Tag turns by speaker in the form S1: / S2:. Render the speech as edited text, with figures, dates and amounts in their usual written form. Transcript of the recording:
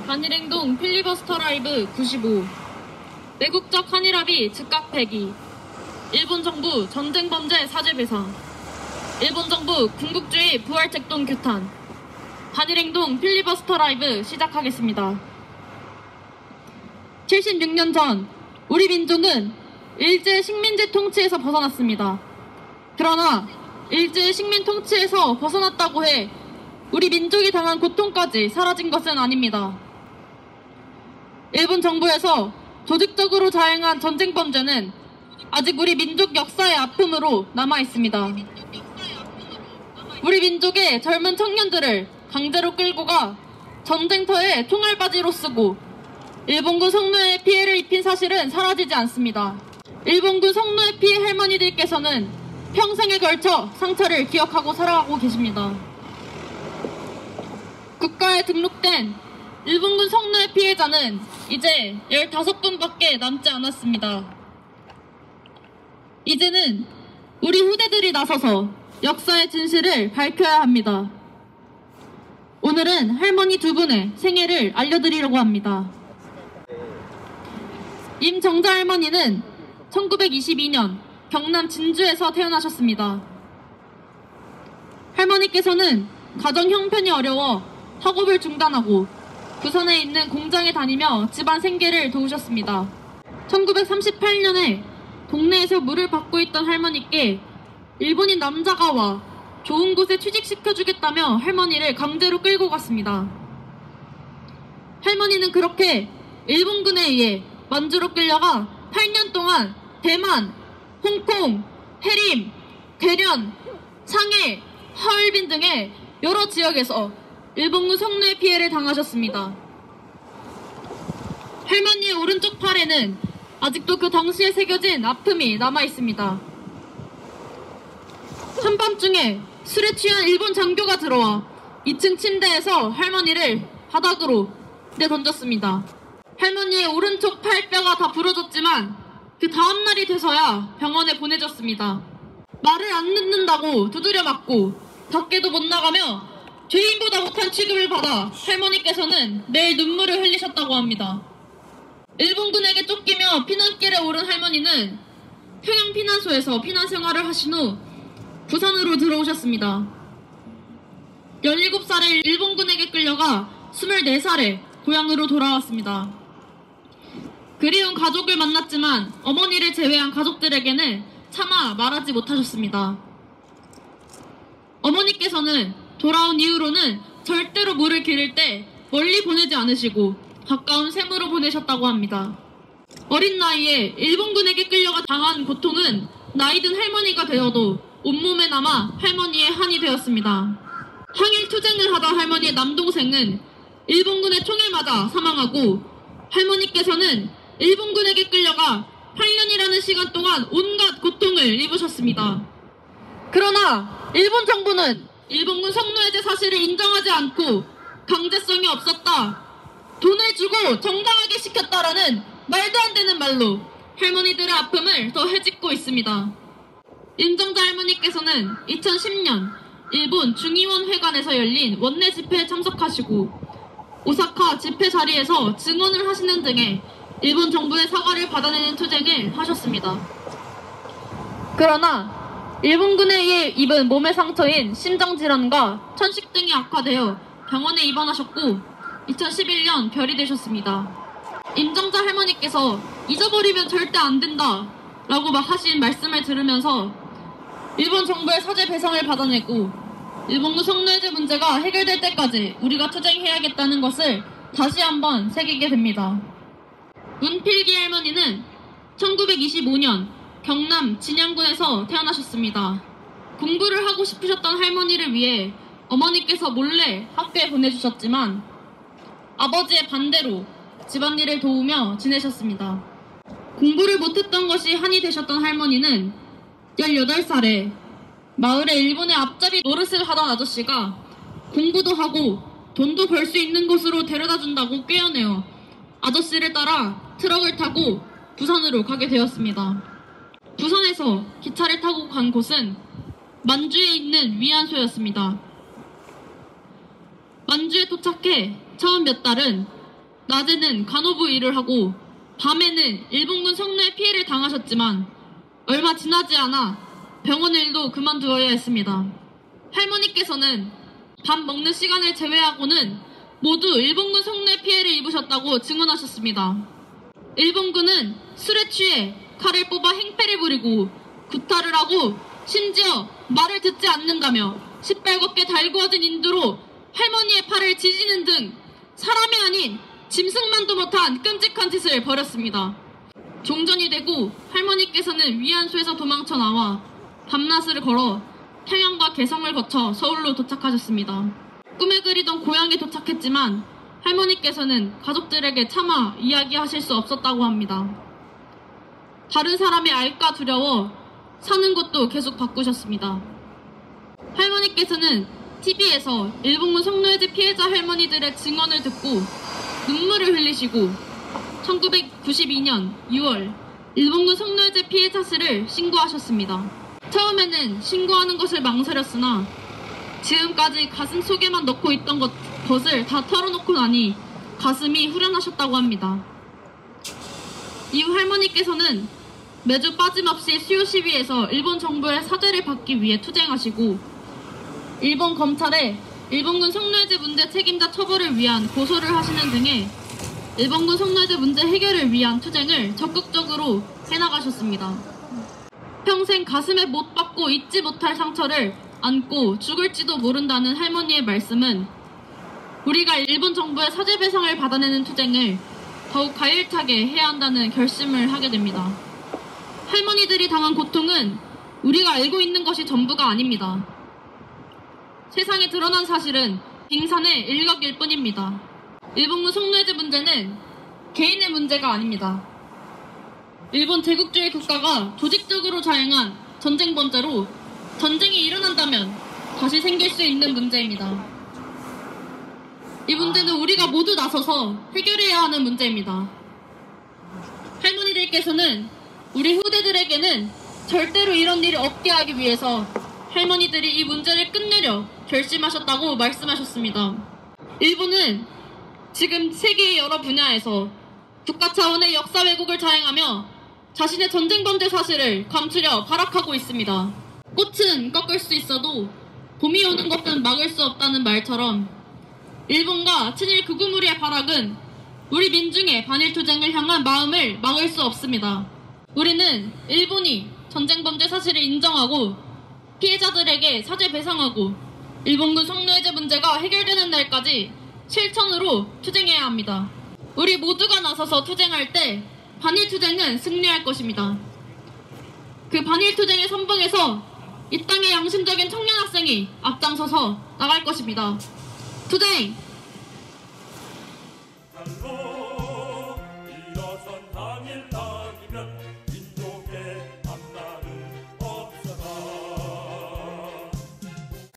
S1: 반일행동 필리버스터 라이브 95. 내국적 한일합의 즉각 폐기. 일본 정부 전쟁 범죄 사죄 배상. 일본 정부 군국주의 부활책동 규탄. 반일행동 필리버스터 라이브 시작하겠습니다. 76년 전 우리 민족은 일제 식민지 통치에서 벗어났습니다. 그러나 일제 식민 통치에서 벗어났다고 해 우리 민족이 당한 고통까지 사라진 것은 아닙니다. 일본 정부에서 조직적으로 자행한 전쟁 범죄는 아직 우리 민족 역사의 아픔으로 남아 있습니다. 우리 민족의 젊은 청년들을 강제로 끌고 가 전쟁터에 총알바지로 쓰고 일본군 성노예에 피해를 입힌 사실은 사라지지 않습니다. 일본군 성노예 피해 할머니들께서는 평생에 걸쳐 상처를 기억하고 살아가고 계십니다. 국가에 등록된 일본군 성노예 피해자는 이제 15분밖에 남지 않았습니다. 이제는 우리 후대들이 나서서 역사의 진실을 밝혀야 합니다. 오늘은 할머니 두 분의 생애를 알려드리려고 합니다. 임정자 할머니는 1922년 경남 진주에서 태어나셨습니다. 할머니께서는 가정 형편이 어려워 학업을 중단하고 부산에 있는 공장에 다니며 집안 생계를 도우셨습니다. 1938년에 동네에서 물을 받고 있던 할머니께 일본인 남자가 와 좋은 곳에 취직시켜주겠다며 할머니를 강제로 끌고 갔습니다. 할머니는 그렇게 일본군에 의해 만주로 끌려가 8년 동안 대만, 홍콩, 해림, 괴련, 상해, 하얼빈 등의 여러 지역에서 일본군 성노예 피해를 당하셨습니다. 할머니의 오른쪽 팔에는 아직도 그 당시에 새겨진 아픔이 남아있습니다. 한밤중에 술에 취한 일본 장교가 들어와 2층 침대에서 할머니를 바닥으로 내던졌습니다. 할머니의 오른쪽 팔뼈가 다 부러졌지만 그 다음날이 돼서야 병원에 보내졌습니다. 말을 안 듣는다고 두드려 맞고 밖에도 못 나가며 죄인보다 못한 취급을 받아 할머니께서는 매일 눈물을 흘리셨다고 합니다. 일본군에게 쫓기며 피난길에 오른 할머니는 평양 피난소에서 피난 생활을 하신 후 부산으로 들어오셨습니다. 17살에 일본군에게 끌려가 24살에 고향으로 돌아왔습니다. 그리운 가족을 만났지만 어머니를 제외한 가족들에게는 차마 말하지 못하셨습니다. 어머니께서는 돌아온 이후로는 절대로 물을 기를 때 멀리 보내지 않으시고 가까운 샘으로 보내셨다고 합니다. 어린 나이에 일본군에게 끌려가 당한 고통은 나이든 할머니가 되어도 온몸에 남아 할머니의 한이 되었습니다. 항일 투쟁을 하던 할머니의 남동생은 일본군의 총에 맞아 사망하고 할머니께서는 일본군에게 끌려가 8년이라는 시간 동안 온갖 고통을 입으셨습니다. 그러나 일본 정부는 일본군 성노예제 사실을 인정하지 않고 강제성이 없었다, 돈을 주고 정당하게 시켰다라는 말도 안 되는 말로 할머니들의 아픔을 더 해짓고 있습니다. 임정자 할머니께서는 2010년 일본 중의원 회관에서 열린 원내 집회에 참석하시고 오사카 집회 자리에서 증언을 하시는 등의 일본 정부의 사과를 받아내는 투쟁을 하셨습니다. 그러나 일본군에 의해 입은 몸의 상처인 심장질환과 천식 등이 악화되어 병원에 입원하셨고 2011년 별이 되셨습니다. 임정자 할머니께서 잊어버리면 절대 안 된다 라고 하신 말씀을 들으면서 일본 정부의 사죄 배상을 받아내고 일본군 성노예제 문제가 해결될 때까지 우리가 투쟁해야겠다는 것을 다시 한번 새기게 됩니다. 문필기 할머니는 1925년 경남 진양군에서 태어나셨습니다. 공부를 하고 싶으셨던 할머니를 위해 어머니께서 몰래 학교에 보내주셨지만 아버지의 반대로 집안일을 도우며 지내셨습니다. 공부를 못했던 것이 한이 되셨던 할머니는 18살에 마을에 일본의 앞잡이 노릇을 하던 아저씨가 공부도 하고 돈도 벌 수 있는 곳으로 데려다 준다고 꾀어내어 아저씨를 따라 트럭을 타고 부산으로 가게 되었습니다. 부산에서 기차를 타고 간 곳은 만주에 있는 위안소였습니다. 만주에 도착해 처음 몇 달은 낮에는 간호부 일을 하고 밤에는 일본군 성노예 피해를 당하셨지만 얼마 지나지 않아 병원 일도 그만두어야 했습니다. 할머니께서는 밥 먹는 시간을 제외하고는 모두 일본군 성노예 피해를 입으셨다고 증언하셨습니다. 일본군은 술에 취해 칼을 뽑아 행패를 부리고 구타를 하고 심지어 말을 듣지 않는다며 시뻘겋게 달구어진 인두로 할머니의 팔을 지지는 등 사람이 아닌 짐승만도 못한 끔찍한 짓을 벌였습니다. 종전이 되고 할머니께서는 위안소에서 도망쳐 나와 밤낮을 걸어 평양과 개성을 거쳐 서울로 도착하셨습니다. 꿈에 그리던 고향에 도착했지만 할머니께서는 가족들에게 차마 이야기하실 수 없었다고 합니다. 다른 사람이 알까 두려워 사는 곳도 계속 바꾸셨습니다. 할머니께서는 TV에서 일본군 성노예제 피해자 할머니들의 증언을 듣고 눈물을 흘리시고 1992년 6월 일본군 성노예제 피해 사실을 신고하셨습니다. 처음에는 신고하는 것을 망설였으나 지금까지 가슴 속에만 넣고 있던 것을 다 털어놓고 나니 가슴이 후련하셨다고 합니다. 이후 할머니께서는 매주 빠짐없이 수요 시위에서 일본 정부의 사죄를 받기 위해 투쟁하시고 일본 검찰에 일본군 성노예제 문제 책임자 처벌을 위한 고소를 하시는 등의 일본군 성노예제 문제 해결을 위한 투쟁을 적극적으로 해나가셨습니다. 평생 가슴에 못 박고 잊지 못할 상처를 안고 죽을지도 모른다는 할머니의 말씀은 우리가 일본 정부의 사죄 배상을 받아내는 투쟁을 더욱 가열차게 해야 한다는 결심을 하게 됩니다. 할머니들이 당한 고통은 우리가 알고 있는 것이 전부가 아닙니다. 세상에 드러난 사실은 빙산의 일각일 뿐입니다. 일본군 성노예제 문제는 개인의 문제가 아닙니다. 일본 제국주의 국가가 조직적으로 자행한 전쟁 범죄로 전쟁이 일어난다면 다시 생길 수 있는 문제입니다. 이 문제는 우리가 모두 나서서 해결해야 하는 문제입니다. 할머니들께서는 우리 후대들에게는 절대로 이런 일이 없게 하기 위해서 할머니들이 이 문제를 끝내려 결심하셨다고 말씀하셨습니다. 일본은 지금 세계의 여러 분야에서 국가 차원의 역사 왜곡을 자행하며 자신의 전쟁 범죄 사실을 감추려 발악하고 있습니다. 꽃은 꺾을 수 있어도 봄이 오는 것은 막을 수 없다는 말처럼 일본과 친일 극우무리의 발악은 우리 민중의 반일투쟁을 향한 마음을 막을 수 없습니다. 우리는 일본이 전쟁 범죄 사실을 인정하고 피해자들에게 사죄 배상하고 일본군 성노예제 문제가 해결되는 날까지 실천으로 투쟁해야 합니다. 우리 모두가 나서서 투쟁할 때 반일투쟁은 승리할 것입니다. 그 반일투쟁의 선봉에서 이 땅의 양심적인 청년 학생이 앞장서서 나갈 것입니다. 투쟁!